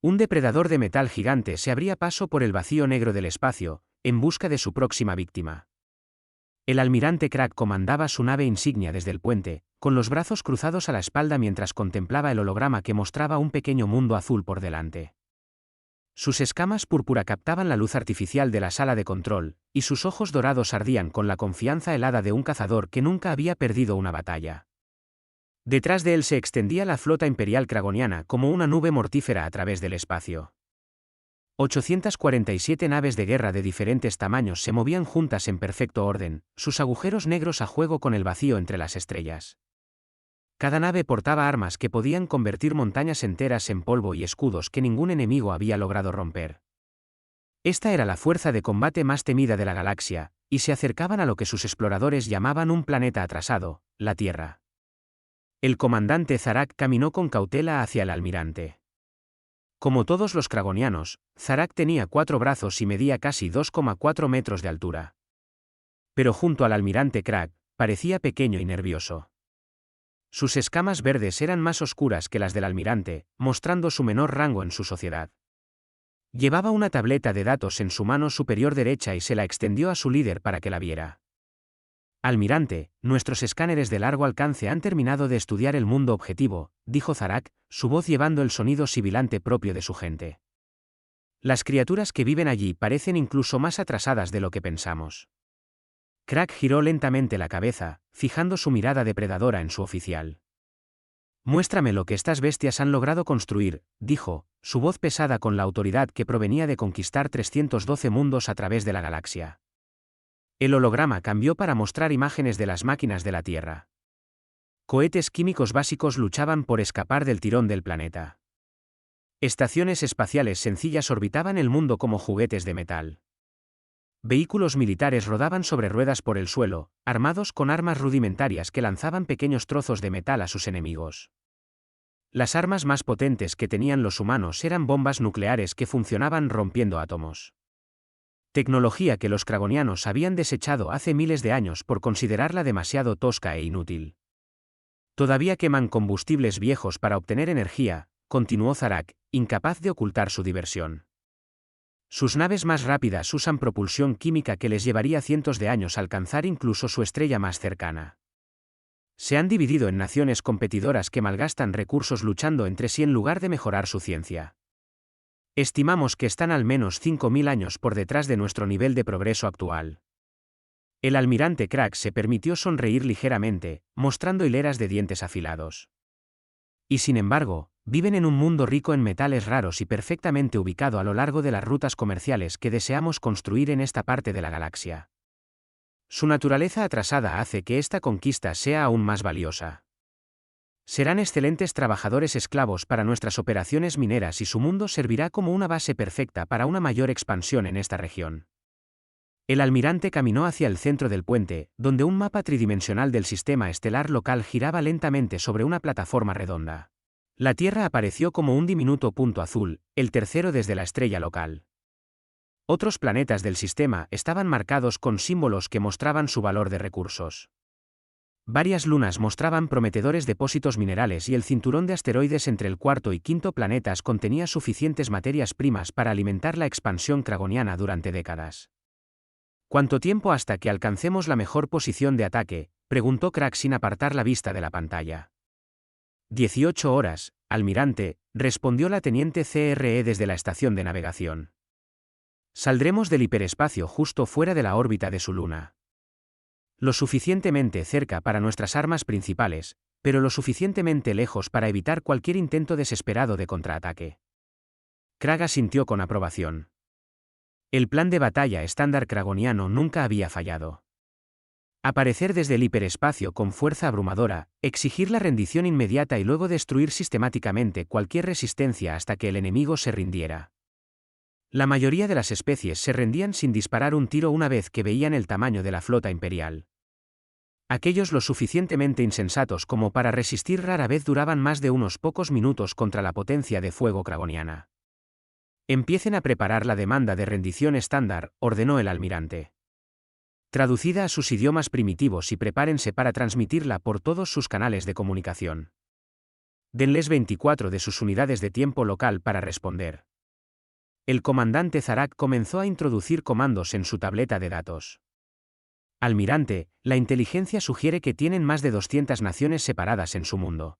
Un depredador de metal gigante se abría paso por el vacío negro del espacio, en busca de su próxima víctima. El almirante Crack comandaba su nave insignia desde el puente, con los brazos cruzados a la espalda mientras contemplaba el holograma que mostraba un pequeño mundo azul por delante. Sus escamas púrpura captaban la luz artificial de la sala de control, y sus ojos dorados ardían con la confianza helada de un cazador que nunca había perdido una batalla. Detrás de él se extendía la flota imperial cragoniana como una nube mortífera a través del espacio. 847 naves de guerra de diferentes tamaños se movían juntas en perfecto orden, sus agujeros negros a juego con el vacío entre las estrellas. Cada nave portaba armas que podían convertir montañas enteras en polvo y escudos que ningún enemigo había logrado romper. Esta era la fuerza de combate más temida de la galaxia, y se acercaban a lo que sus exploradores llamaban un planeta atrasado, la Tierra. El comandante Zarak caminó con cautela hacia el almirante. Como todos los cragonianos, Zarak tenía 4 brazos y medía casi 2,4 metros de altura. Pero junto al almirante Crack, parecía pequeño y nervioso. Sus escamas verdes eran más oscuras que las del almirante, mostrando su menor rango en su sociedad. Llevaba una tableta de datos en su mano superior derecha y se la extendió a su líder para que la viera. Almirante, nuestros escáneres de largo alcance han terminado de estudiar el mundo objetivo, dijo Zarak, su voz llevando el sonido sibilante propio de su gente. Las criaturas que viven allí parecen incluso más atrasadas de lo que pensamos. Crack giró lentamente la cabeza, fijando su mirada depredadora en su oficial. Muéstrame lo que estas bestias han logrado construir, dijo, su voz pesada con la autoridad que provenía de conquistar 312 mundos a través de la galaxia. El holograma cambió para mostrar imágenes de las máquinas de la Tierra. Cohetes químicos básicos luchaban por escapar del tirón del planeta. Estaciones espaciales sencillas orbitaban el mundo como juguetes de metal. Vehículos militares rodaban sobre ruedas por el suelo, armados con armas rudimentarias que lanzaban pequeños trozos de metal a sus enemigos. Las armas más potentes que tenían los humanos eran bombas nucleares que funcionaban rompiendo átomos. Tecnología que los cragonianos habían desechado hace miles de años por considerarla demasiado tosca e inútil. Todavía queman combustibles viejos para obtener energía, continuó Zarak, incapaz de ocultar su diversión. Sus naves más rápidas usan propulsión química que les llevaría cientos de años alcanzar incluso su estrella más cercana. Se han dividido en naciones competidoras que malgastan recursos luchando entre sí en lugar de mejorar su ciencia. Estimamos que están al menos 5.000 años por detrás de nuestro nivel de progreso actual. El almirante Crack se permitió sonreír ligeramente, mostrando hileras de dientes afilados. Y sin embargo, viven en un mundo rico en metales raros y perfectamente ubicado a lo largo de las rutas comerciales que deseamos construir en esta parte de la galaxia. Su naturaleza atrasada hace que esta conquista sea aún más valiosa. Serán excelentes trabajadores esclavos para nuestras operaciones mineras y su mundo servirá como una base perfecta para una mayor expansión en esta región. El almirante caminó hacia el centro del puente, donde un mapa tridimensional del sistema estelar local giraba lentamente sobre una plataforma redonda. La Tierra apareció como un diminuto punto azul, el tercero desde la estrella local. Otros planetas del sistema estaban marcados con símbolos que mostraban su valor de recursos. Varias lunas mostraban prometedores depósitos minerales y el cinturón de asteroides entre el cuarto y quinto planetas contenía suficientes materias primas para alimentar la expansión cragoniana durante décadas. ¿Cuánto tiempo hasta que alcancemos la mejor posición de ataque?, preguntó Crack sin apartar la vista de la pantalla. 18 horas, almirante, respondió la teniente CRE desde la estación de navegación. Saldremos del hiperespacio justo fuera de la órbita de su luna. Lo suficientemente cerca para nuestras armas principales, pero lo suficientemente lejos para evitar cualquier intento desesperado de contraataque. Crack asintió con aprobación. El plan de batalla estándar cragoniano nunca había fallado. Aparecer desde el hiperespacio con fuerza abrumadora, exigir la rendición inmediata y luego destruir sistemáticamente cualquier resistencia hasta que el enemigo se rindiera. La mayoría de las especies se rendían sin disparar un tiro una vez que veían el tamaño de la flota imperial. Aquellos lo suficientemente insensatos como para resistir rara vez duraban más de unos pocos minutos contra la potencia de fuego cragoniana. Empiecen a preparar la demanda de rendición estándar, ordenó el almirante. Traducida a sus idiomas primitivos y prepárense para transmitirla por todos sus canales de comunicación. Denles 24 de sus unidades de tiempo local para responder. El comandante Zarak comenzó a introducir comandos en su tableta de datos. Almirante, la inteligencia sugiere que tienen más de 200 naciones separadas en su mundo.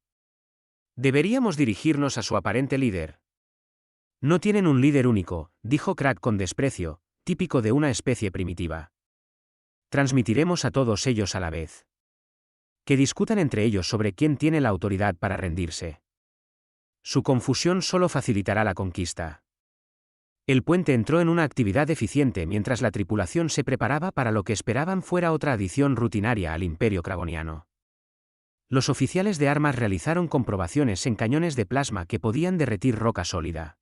Deberíamos dirigirnos a su aparente líder. No tienen un líder único, dijo Crack con desprecio, típico de una especie primitiva. Transmitiremos a todos ellos a la vez. Que discutan entre ellos sobre quién tiene la autoridad para rendirse. Su confusión solo facilitará la conquista. El puente entró en una actividad eficiente mientras la tripulación se preparaba para lo que esperaban fuera otra adición rutinaria al Imperio Cragoniano. Los oficiales de armas realizaron comprobaciones en cañones de plasma que podían derretir roca sólida.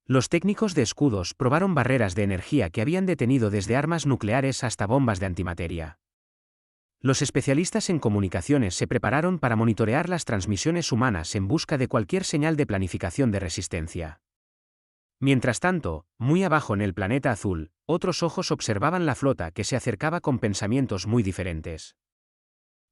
Los técnicos de escudos probaron barreras de energía que habían detenido desde armas nucleares hasta bombas de antimateria. Los especialistas en comunicaciones se prepararon para monitorear las transmisiones humanas en busca de cualquier señal de planificación de resistencia. Mientras tanto, muy abajo en el planeta azul, otros ojos observaban la flota que se acercaba con pensamientos muy diferentes.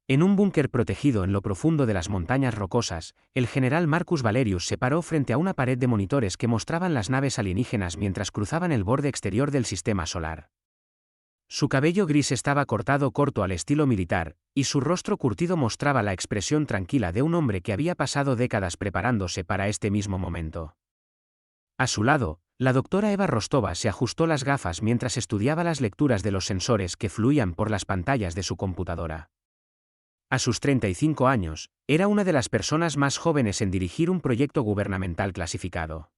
En un búnker protegido en lo profundo de las montañas rocosas, el general Marcus Valerius se paró frente a una pared de monitores que mostraban las naves alienígenas mientras cruzaban el borde exterior del sistema solar. Su cabello gris estaba cortado corto al estilo militar, y su rostro curtido mostraba la expresión tranquila de un hombre que había pasado décadas preparándose para este mismo momento. A su lado, la doctora Eva Rostova se ajustó las gafas mientras estudiaba las lecturas de los sensores que fluían por las pantallas de su computadora. A sus 35 años, era una de las personas más jóvenes en dirigir un proyecto gubernamental clasificado.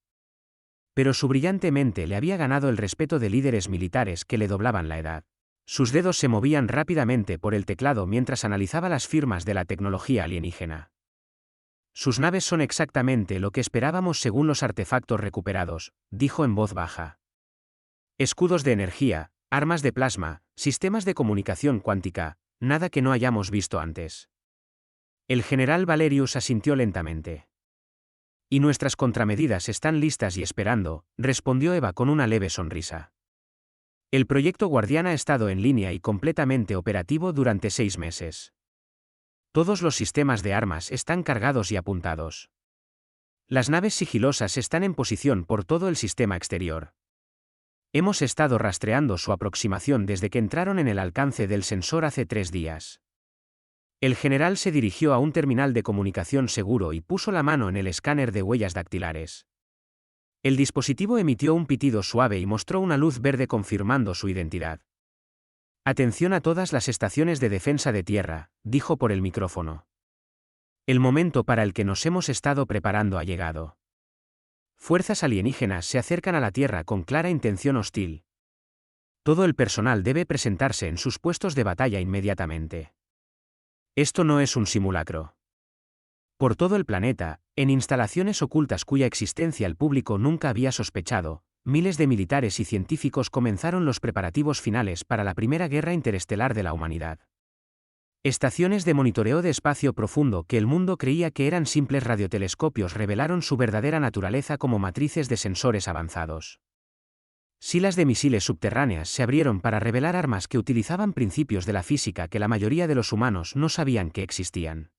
Pero su brillante mente le había ganado el respeto de líderes militares que le doblaban la edad. Sus dedos se movían rápidamente por el teclado mientras analizaba las firmas de la tecnología alienígena. Sus naves son exactamente lo que esperábamos según los artefactos recuperados, dijo en voz baja. Escudos de energía, armas de plasma, sistemas de comunicación cuántica, nada que no hayamos visto antes. El general Valerius asintió lentamente. Y nuestras contramedidas están listas y esperando, respondió Eva con una leve sonrisa. El proyecto Guardián ha estado en línea y completamente operativo durante 6 meses. Todos los sistemas de armas están cargados y apuntados. Las naves sigilosas están en posición por todo el sistema exterior. Hemos estado rastreando su aproximación desde que entraron en el alcance del sensor hace 3 días. El general se dirigió a un terminal de comunicación seguro y puso la mano en el escáner de huellas dactilares. El dispositivo emitió un pitido suave y mostró una luz verde confirmando su identidad. Atención a todas las estaciones de defensa de tierra, dijo por el micrófono. El momento para el que nos hemos estado preparando ha llegado. Fuerzas alienígenas se acercan a la Tierra con clara intención hostil. Todo el personal debe presentarse en sus puestos de batalla inmediatamente. Esto no es un simulacro. Por todo el planeta, en instalaciones ocultas cuya existencia el público nunca había sospechado, miles de militares y científicos comenzaron los preparativos finales para la primera guerra interestelar de la humanidad. Estaciones de monitoreo de espacio profundo que el mundo creía que eran simples radiotelescopios revelaron su verdadera naturaleza como matrices de sensores avanzados. Silas de misiles subterráneas se abrieron para revelar armas que utilizaban principios de la física que la mayoría de los humanos no sabían que existían.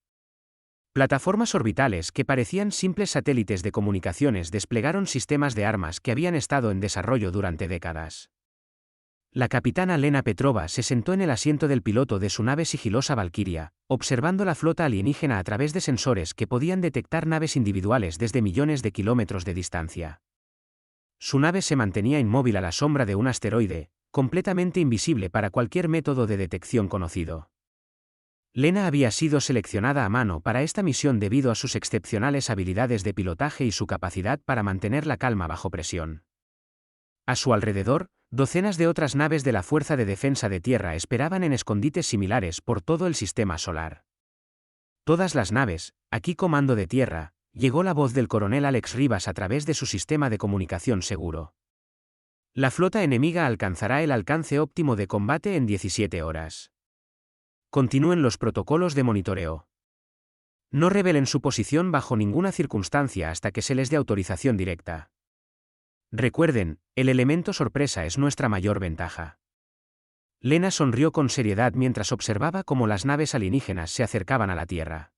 Plataformas orbitales que parecían simples satélites de comunicaciones desplegaron sistemas de armas que habían estado en desarrollo durante décadas. La capitana Lena Petrova se sentó en el asiento del piloto de su nave sigilosa Valkyria, observando la flota alienígena a través de sensores que podían detectar naves individuales desde millones de kilómetros de distancia. Su nave se mantenía inmóvil a la sombra de un asteroide, completamente invisible para cualquier método de detección conocido. Lena había sido seleccionada a mano para esta misión debido a sus excepcionales habilidades de pilotaje y su capacidad para mantener la calma bajo presión. A su alrededor, docenas de otras naves de la Fuerza de Defensa de Tierra esperaban en escondites similares por todo el sistema solar. Todas las naves, aquí Comando de Tierra, llegó la voz del coronel Alex Rivas a través de su sistema de comunicación seguro. La flota enemiga alcanzará el alcance óptimo de combate en 17 horas. Continúen los protocolos de monitoreo. No revelen su posición bajo ninguna circunstancia hasta que se les dé autorización directa. Recuerden, el elemento sorpresa es nuestra mayor ventaja. Lena sonrió con seriedad mientras observaba cómo las naves alienígenas se acercaban a la Tierra.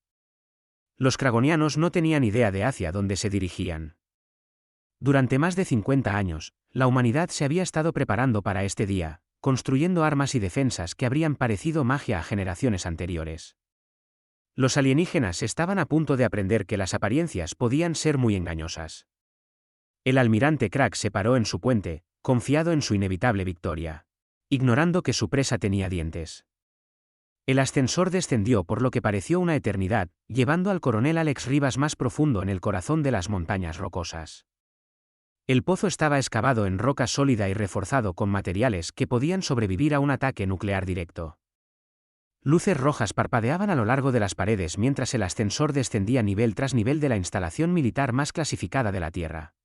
Los kragonianos no tenían idea de hacia dónde se dirigían. Durante más de 50 años, la humanidad se había estado preparando para este día, construyendo armas y defensas que habrían parecido magia a generaciones anteriores. Los alienígenas estaban a punto de aprender que las apariencias podían ser muy engañosas. El almirante Crack se paró en su puente, confiado en su inevitable victoria, ignorando que su presa tenía dientes. El ascensor descendió por lo que pareció una eternidad, llevando al coronel Alex Rivas más profundo en el corazón de las montañas rocosas. El pozo estaba excavado en roca sólida y reforzado con materiales que podían sobrevivir a un ataque nuclear directo. Luces rojas parpadeaban a lo largo de las paredes mientras el ascensor descendía nivel tras nivel de la instalación militar más clasificada de la Tierra.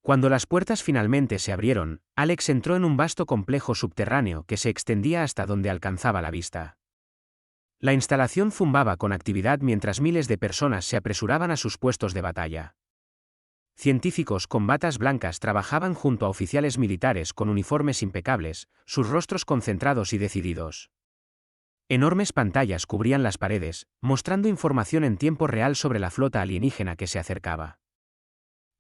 Cuando las puertas finalmente se abrieron, Alex entró en un vasto complejo subterráneo que se extendía hasta donde alcanzaba la vista. La instalación zumbaba con actividad mientras miles de personas se apresuraban a sus puestos de batalla. Científicos con batas blancas trabajaban junto a oficiales militares con uniformes impecables, sus rostros concentrados y decididos. Enormes pantallas cubrían las paredes, mostrando información en tiempo real sobre la flota alienígena que se acercaba.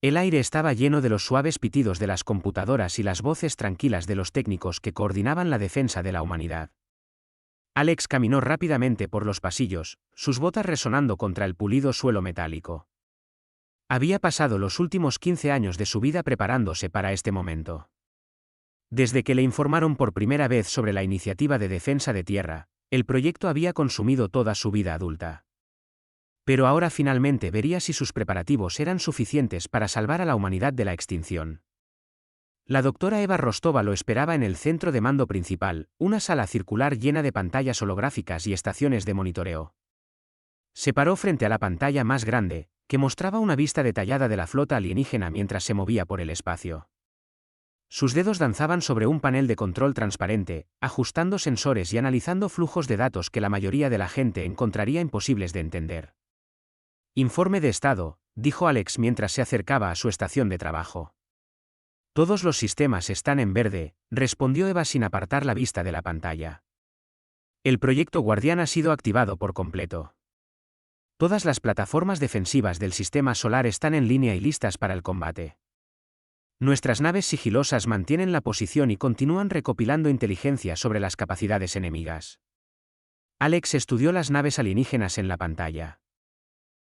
El aire estaba lleno de los suaves pitidos de las computadoras y las voces tranquilas de los técnicos que coordinaban la defensa de la humanidad. Alex caminó rápidamente por los pasillos, sus botas resonando contra el pulido suelo metálico. Había pasado los últimos 15 años de su vida preparándose para este momento. Desde que le informaron por primera vez sobre la iniciativa de defensa de tierra, el proyecto había consumido toda su vida adulta. Pero ahora finalmente vería si sus preparativos eran suficientes para salvar a la humanidad de la extinción. La doctora Eva Rostova lo esperaba en el centro de mando principal, una sala circular llena de pantallas holográficas y estaciones de monitoreo. Se paró frente a la pantalla más grande, que mostraba una vista detallada de la flota alienígena mientras se movía por el espacio. Sus dedos danzaban sobre un panel de control transparente, ajustando sensores y analizando flujos de datos que la mayoría de la gente encontraría imposibles de entender. Informe de estado, dijo Alex mientras se acercaba a su estación de trabajo. Todos los sistemas están en verde, respondió Eva sin apartar la vista de la pantalla. El proyecto Guardián ha sido activado por completo. Todas las plataformas defensivas del sistema solar están en línea y listas para el combate. Nuestras naves sigilosas mantienen la posición y continúan recopilando inteligencia sobre las capacidades enemigas. Alex estudió las naves alienígenas en la pantalla.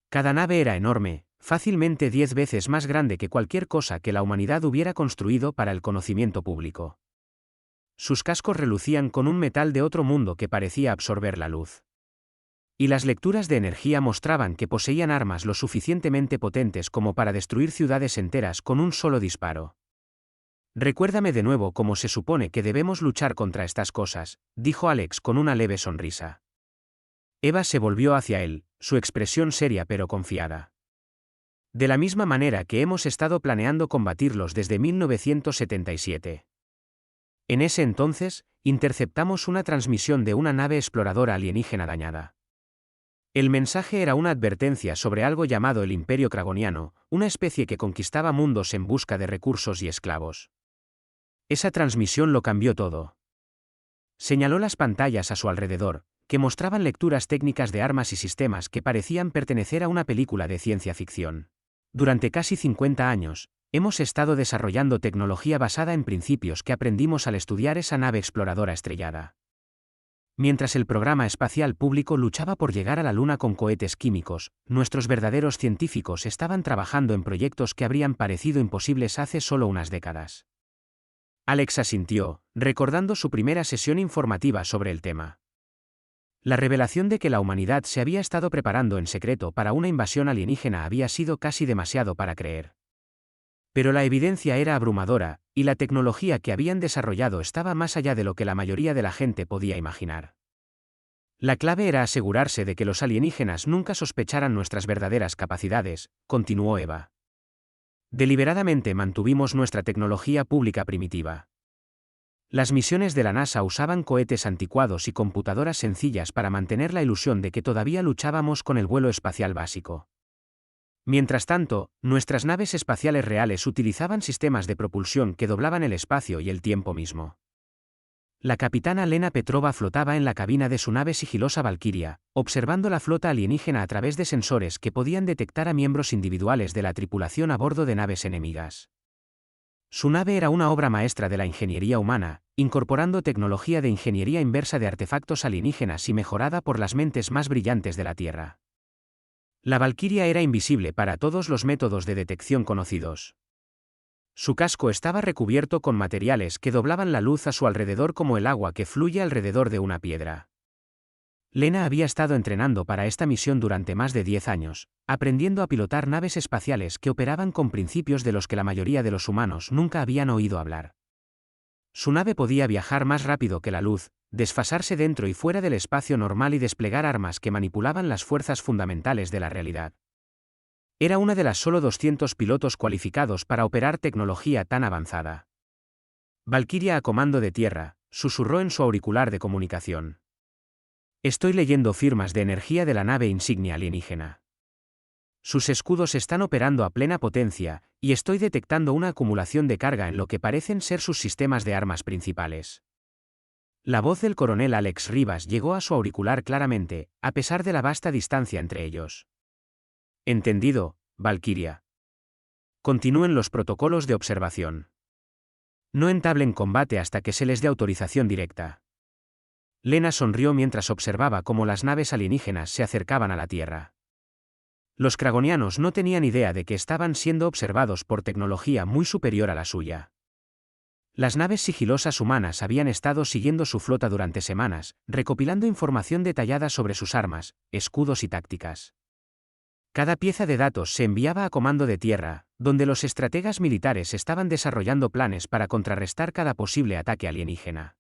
Cada nave era enorme, fácilmente 10 veces más grande que cualquier cosa que la humanidad hubiera construido para el conocimiento público. Sus cascos relucían con un metal de otro mundo que parecía absorber la luz. Y las lecturas de energía mostraban que poseían armas lo suficientemente potentes como para destruir ciudades enteras con un solo disparo. Recuérdame de nuevo cómo se supone que debemos luchar contra estas cosas, dijo Alex con una leve sonrisa. Eva se volvió hacia él, su expresión seria pero confiada. De la misma manera que hemos estado planeando combatirlos desde 1977. En ese entonces, interceptamos una transmisión de una nave exploradora alienígena dañada. El mensaje era una advertencia sobre algo llamado el Imperio Kragoniano, una especie que conquistaba mundos en busca de recursos y esclavos. Esa transmisión lo cambió todo. Señaló las pantallas a su alrededor, que mostraban lecturas técnicas de armas y sistemas que parecían pertenecer a una película de ciencia ficción. Durante casi 50 años, hemos estado desarrollando tecnología basada en principios que aprendimos al estudiar esa nave exploradora estrellada. Mientras el programa espacial público luchaba por llegar a la Luna con cohetes químicos, nuestros verdaderos científicos estaban trabajando en proyectos que habrían parecido imposibles hace solo unas décadas. Alex asintió, recordando su primera sesión informativa sobre el tema. La revelación de que la humanidad se había estado preparando en secreto para una invasión alienígena había sido casi demasiado para creer. Pero la evidencia era abrumadora, y la tecnología que habían desarrollado estaba más allá de lo que la mayoría de la gente podía imaginar. La clave era asegurarse de que los alienígenas nunca sospecharan nuestras verdaderas capacidades, continuó Eva. Deliberadamente mantuvimos nuestra tecnología pública primitiva. Las misiones de la NASA usaban cohetes anticuados y computadoras sencillas para mantener la ilusión de que todavía luchábamos con el vuelo espacial básico. Mientras tanto, nuestras naves espaciales reales utilizaban sistemas de propulsión que doblaban el espacio y el tiempo mismo. La capitana Lena Petrova flotaba en la cabina de su nave sigilosa Valkyria, observando la flota alienígena a través de sensores que podían detectar a miembros individuales de la tripulación a bordo de naves enemigas. Su nave era una obra maestra de la ingeniería humana, incorporando tecnología de ingeniería inversa de artefactos alienígenas y mejorada por las mentes más brillantes de la Tierra. La Valkyria era invisible para todos los métodos de detección conocidos. Su casco estaba recubierto con materiales que doblaban la luz a su alrededor como el agua que fluye alrededor de una piedra. Lena había estado entrenando para esta misión durante más de 10 años, aprendiendo a pilotar naves espaciales que operaban con principios de los que la mayoría de los humanos nunca habían oído hablar. Su nave podía viajar más rápido que la luz, desfasarse dentro y fuera del espacio normal y desplegar armas que manipulaban las fuerzas fundamentales de la realidad. Era una de las solo 200 pilotos cualificados para operar tecnología tan avanzada. Valkyria a comando de tierra, susurró en su auricular de comunicación. Estoy leyendo firmas de energía de la nave insignia alienígena. Sus escudos están operando a plena potencia, y estoy detectando una acumulación de carga en lo que parecen ser sus sistemas de armas principales. La voz del coronel Alex Rivas llegó a su auricular claramente, a pesar de la vasta distancia entre ellos. Entendido, Valkyria. Continúen los protocolos de observación. No entablen combate hasta que se les dé autorización directa. Lena sonrió mientras observaba cómo las naves alienígenas se acercaban a la Tierra. Los kragonianos no tenían idea de que estaban siendo observados por tecnología muy superior a la suya. Las naves sigilosas humanas habían estado siguiendo su flota durante semanas, recopilando información detallada sobre sus armas, escudos y tácticas. Cada pieza de datos se enviaba a comando de tierra, donde los estrategas militares estaban desarrollando planes para contrarrestar cada posible ataque alienígena.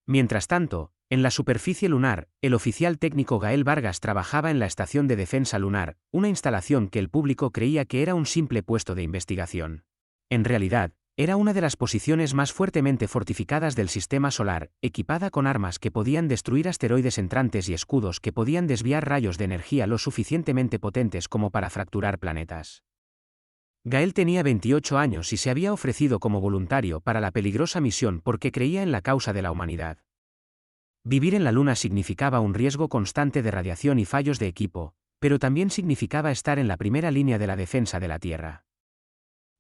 Mientras tanto, en la superficie lunar, el oficial técnico Gael Vargas trabajaba en la Estación de Defensa Lunar, una instalación que el público creía que era un simple puesto de investigación. En realidad, era una de las posiciones más fuertemente fortificadas del sistema solar, equipada con armas que podían destruir asteroides entrantes y escudos que podían desviar rayos de energía lo suficientemente potentes como para fracturar planetas. Gael tenía 28 años y se había ofrecido como voluntario para la peligrosa misión porque creía en la causa de la humanidad. Vivir en la Luna significaba un riesgo constante de radiación y fallos de equipo, pero también significaba estar en la primera línea de la defensa de la Tierra.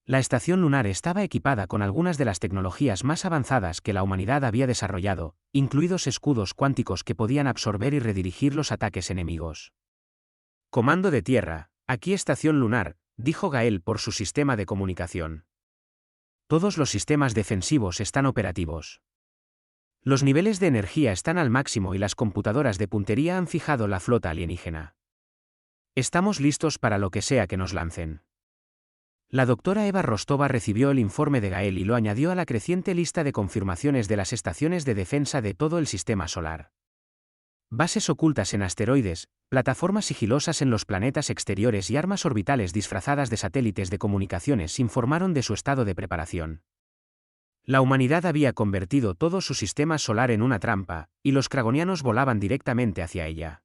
La estación lunar estaba equipada con algunas de las tecnologías más avanzadas que la humanidad había desarrollado, incluidos escudos cuánticos que podían absorber y redirigir los ataques enemigos. Comando de tierra, aquí estación lunar, dijo Gael por su sistema de comunicación. Todos los sistemas defensivos están operativos. Los niveles de energía están al máximo y las computadoras de puntería han fijado la flota alienígena. Estamos listos para lo que sea que nos lancen. La doctora Eva Rostova recibió el informe de Gael y lo añadió a la creciente lista de confirmaciones de las estaciones de defensa de todo el sistema solar. Bases ocultas en asteroides, plataformas sigilosas en los planetas exteriores y armas orbitales disfrazadas de satélites de comunicaciones informaron de su estado de preparación. La humanidad había convertido todo su sistema solar en una trampa, y los kragonianos volaban directamente hacia ella.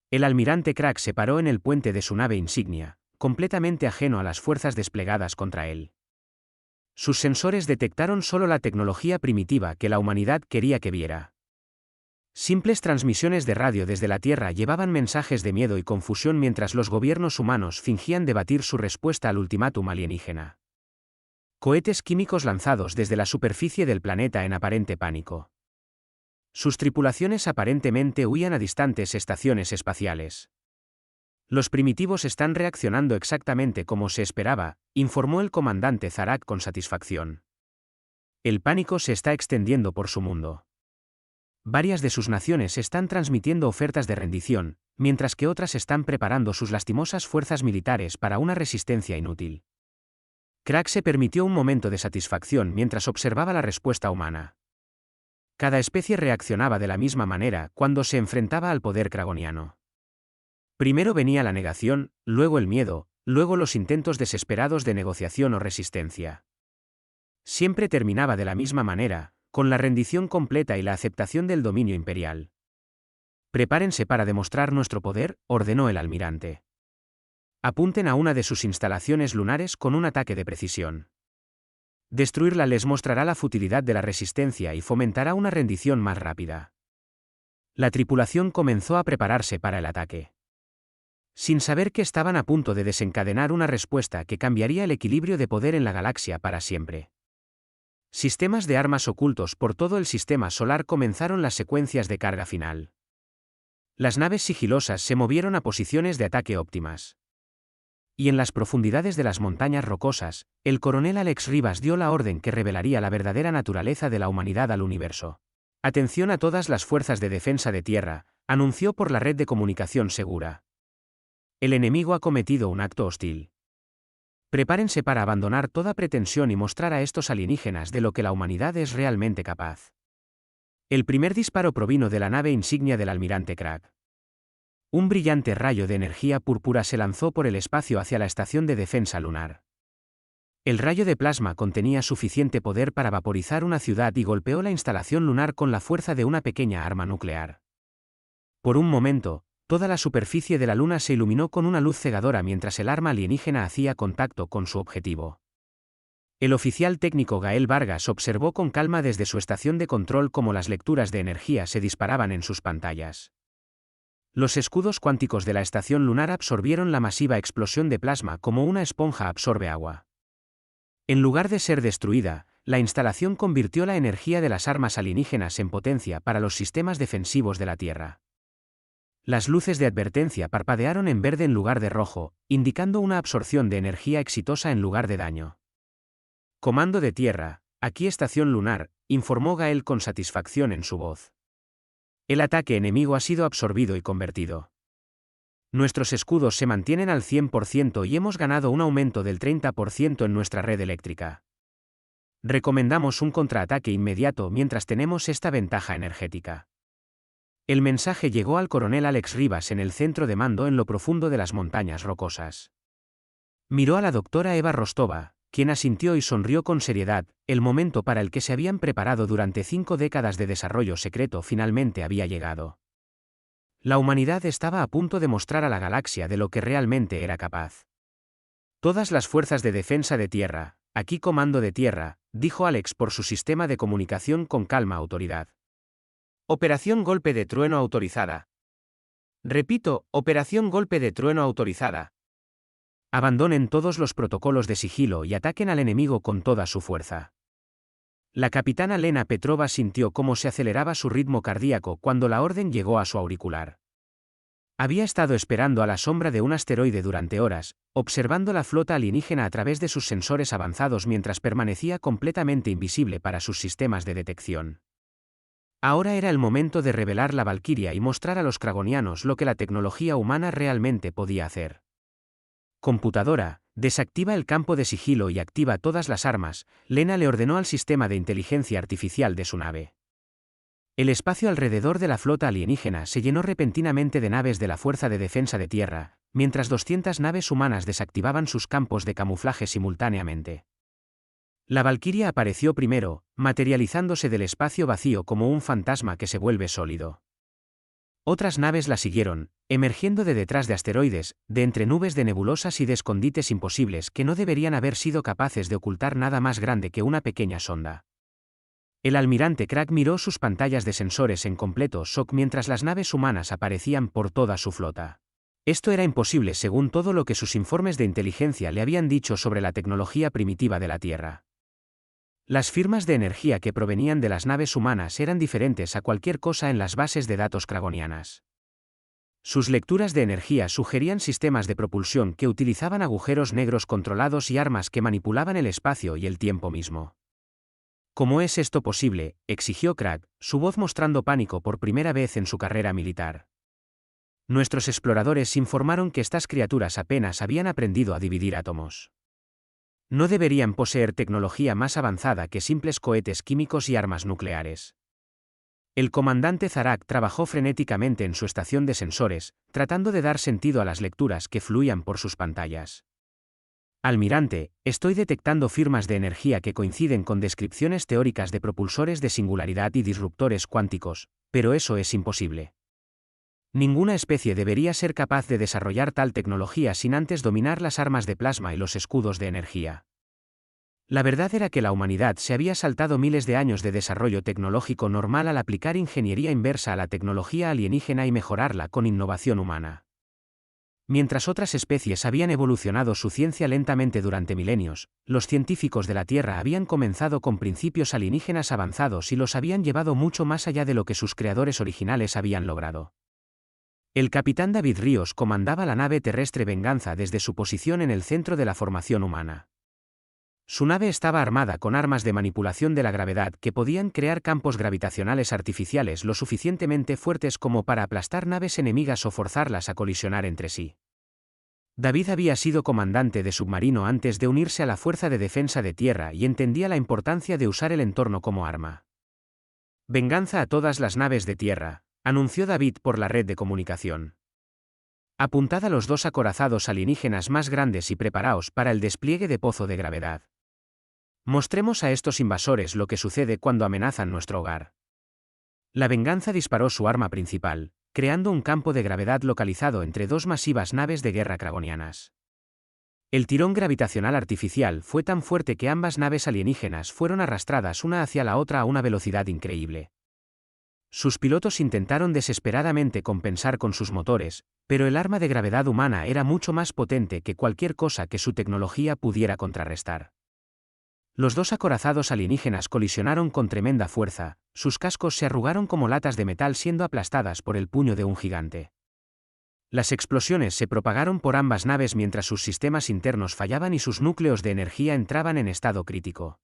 El almirante Krak se paró en el puente de su nave insignia, completamente ajeno a las fuerzas desplegadas contra él. Sus sensores detectaron solo la tecnología primitiva que la humanidad quería que viera. Simples transmisiones de radio desde la Tierra llevaban mensajes de miedo y confusión mientras los gobiernos humanos fingían debatir su respuesta al ultimátum alienígena. Cohetes químicos lanzados desde la superficie del planeta en aparente pánico. Sus tripulaciones aparentemente huían a distantes estaciones espaciales. Los primitivos están reaccionando exactamente como se esperaba, informó el comandante Zarak con satisfacción. El pánico se está extendiendo por su mundo. Varias de sus naciones están transmitiendo ofertas de rendición, mientras que otras están preparando sus lastimosas fuerzas militares para una resistencia inútil. Krak se permitió un momento de satisfacción mientras observaba la respuesta humana. Cada especie reaccionaba de la misma manera cuando se enfrentaba al poder kragoniano. Primero venía la negación, luego el miedo, luego los intentos desesperados de negociación o resistencia. Siempre terminaba de la misma manera, con la rendición completa y la aceptación del dominio imperial. Prepárense para demostrar nuestro poder, ordenó el almirante. Apunten a una de sus instalaciones lunares con un ataque de precisión. Destruirla les mostrará la futilidad de la resistencia y fomentará una rendición más rápida. La tripulación comenzó a prepararse para el ataque. Sin saber que estaban a punto de desencadenar una respuesta que cambiaría el equilibrio de poder en la galaxia para siempre. Sistemas de armas ocultos por todo el sistema solar comenzaron las secuencias de carga final. Las naves sigilosas se movieron a posiciones de ataque óptimas. Y en las profundidades de las montañas rocosas, el coronel Alex Rivas dio la orden que revelaría la verdadera naturaleza de la humanidad al universo. Atención a todas las fuerzas de defensa de tierra, anunció por la red de comunicación segura. El enemigo ha cometido un acto hostil. Prepárense para abandonar toda pretensión y mostrar a estos alienígenas de lo que la humanidad es realmente capaz. El primer disparo provino de la nave insignia del almirante Cragg. Un brillante rayo de energía púrpura se lanzó por el espacio hacia la estación de defensa lunar. El rayo de plasma contenía suficiente poder para vaporizar una ciudad y golpeó la instalación lunar con la fuerza de una pequeña arma nuclear. Por un momento, toda la superficie de la Luna se iluminó con una luz cegadora mientras el arma alienígena hacía contacto con su objetivo. El oficial técnico Gael Vargas observó con calma desde su estación de control cómo las lecturas de energía se disparaban en sus pantallas. Los escudos cuánticos de la estación lunar absorbieron la masiva explosión de plasma como una esponja absorbe agua. En lugar de ser destruida, la instalación convirtió la energía de las armas alienígenas en potencia para los sistemas defensivos de la Tierra. Las luces de advertencia parpadearon en verde en lugar de rojo, indicando una absorción de energía exitosa en lugar de daño. Comando de tierra, aquí estación lunar, informó Gael con satisfacción en su voz. El ataque enemigo ha sido absorbido y convertido. Nuestros escudos se mantienen al 100% y hemos ganado un aumento del 30% en nuestra red eléctrica. Recomendamos un contraataque inmediato mientras tenemos esta ventaja energética. El mensaje llegó al coronel Alex Rivas en el centro de mando en lo profundo de las montañas rocosas. Miró a la doctora Eva Rostova, quien asintió y sonrió con seriedad. El momento para el que se habían preparado durante 5 décadas de desarrollo secreto finalmente había llegado. La humanidad estaba a punto de mostrar a la galaxia de lo que realmente era capaz. Todas las fuerzas de defensa de tierra, aquí comando de tierra, dijo Alex por su sistema de comunicación con calma autoridad. Operación Golpe de Trueno autorizada. Repito, Operación Golpe de Trueno autorizada. Abandonen todos los protocolos de sigilo y ataquen al enemigo con toda su fuerza. La capitana Lena Petrova sintió cómo se aceleraba su ritmo cardíaco cuando la orden llegó a su auricular. Había estado esperando a la sombra de un asteroide durante horas, observando la flota alienígena a través de sus sensores avanzados mientras permanecía completamente invisible para sus sistemas de detección. Ahora era el momento de revelar la Valquiria y mostrar a los kragonianos lo que la tecnología humana realmente podía hacer. Computadora, desactiva el campo de sigilo y activa todas las armas, Lena le ordenó al sistema de inteligencia artificial de su nave. El espacio alrededor de la flota alienígena se llenó repentinamente de naves de la Fuerza de Defensa de Tierra, mientras 200 naves humanas desactivaban sus campos de camuflaje simultáneamente. La Valquiria apareció primero, materializándose del espacio vacío como un fantasma que se vuelve sólido. Otras naves la siguieron, emergiendo de detrás de asteroides, de entre nubes de nebulosas y de escondites imposibles que no deberían haber sido capaces de ocultar nada más grande que una pequeña sonda. El almirante Cragg miró sus pantallas de sensores en completo shock mientras las naves humanas aparecían por toda su flota. Esto era imposible según todo lo que sus informes de inteligencia le habían dicho sobre la tecnología primitiva de la Tierra. Las firmas de energía que provenían de las naves humanas eran diferentes a cualquier cosa en las bases de datos kragonianas. Sus lecturas de energía sugerían sistemas de propulsión que utilizaban agujeros negros controlados y armas que manipulaban el espacio y el tiempo mismo. ¿Cómo es esto posible?, exigió Cragg, su voz mostrando pánico por primera vez en su carrera militar. Nuestros exploradores informaron que estas criaturas apenas habían aprendido a dividir átomos. No deberían poseer tecnología más avanzada que simples cohetes químicos y armas nucleares. El comandante Zarak trabajó frenéticamente en su estación de sensores, tratando de dar sentido a las lecturas que fluían por sus pantallas. Almirante, estoy detectando firmas de energía que coinciden con descripciones teóricas de propulsores de singularidad y disruptores cuánticos, pero eso es imposible. Ninguna especie debería ser capaz de desarrollar tal tecnología sin antes dominar las armas de plasma y los escudos de energía. La verdad era que la humanidad se había saltado miles de años de desarrollo tecnológico normal al aplicar ingeniería inversa a la tecnología alienígena y mejorarla con innovación humana. Mientras otras especies habían evolucionado su ciencia lentamente durante milenios, los científicos de la Tierra habían comenzado con principios alienígenas avanzados y los habían llevado mucho más allá de lo que sus creadores originales habían logrado. El capitán David Ríos comandaba la nave terrestre Venganza desde su posición en el centro de la formación humana. Su nave estaba armada con armas de manipulación de la gravedad que podían crear campos gravitacionales artificiales lo suficientemente fuertes como para aplastar naves enemigas o forzarlas a colisionar entre sí. David había sido comandante de submarino antes de unirse a la Fuerza de Defensa de Tierra y entendía la importancia de usar el entorno como arma. Venganza a todas las naves de tierra, anunció David por la red de comunicación. Apuntad a los 2 acorazados alienígenas más grandes y preparaos para el despliegue de pozo de gravedad. Mostremos a estos invasores lo que sucede cuando amenazan nuestro hogar. La Venganza disparó su arma principal, creando un campo de gravedad localizado entre 2 masivas naves de guerra kragonianas. El tirón gravitacional artificial fue tan fuerte que ambas naves alienígenas fueron arrastradas una hacia la otra a una velocidad increíble. Sus pilotos intentaron desesperadamente compensar con sus motores, pero el arma de gravedad humana era mucho más potente que cualquier cosa que su tecnología pudiera contrarrestar. Los 2 acorazados alienígenas colisionaron con tremenda fuerza, sus cascos se arrugaron como latas de metal siendo aplastadas por el puño de un gigante. Las explosiones se propagaron por ambas naves mientras sus sistemas internos fallaban y sus núcleos de energía entraban en estado crítico.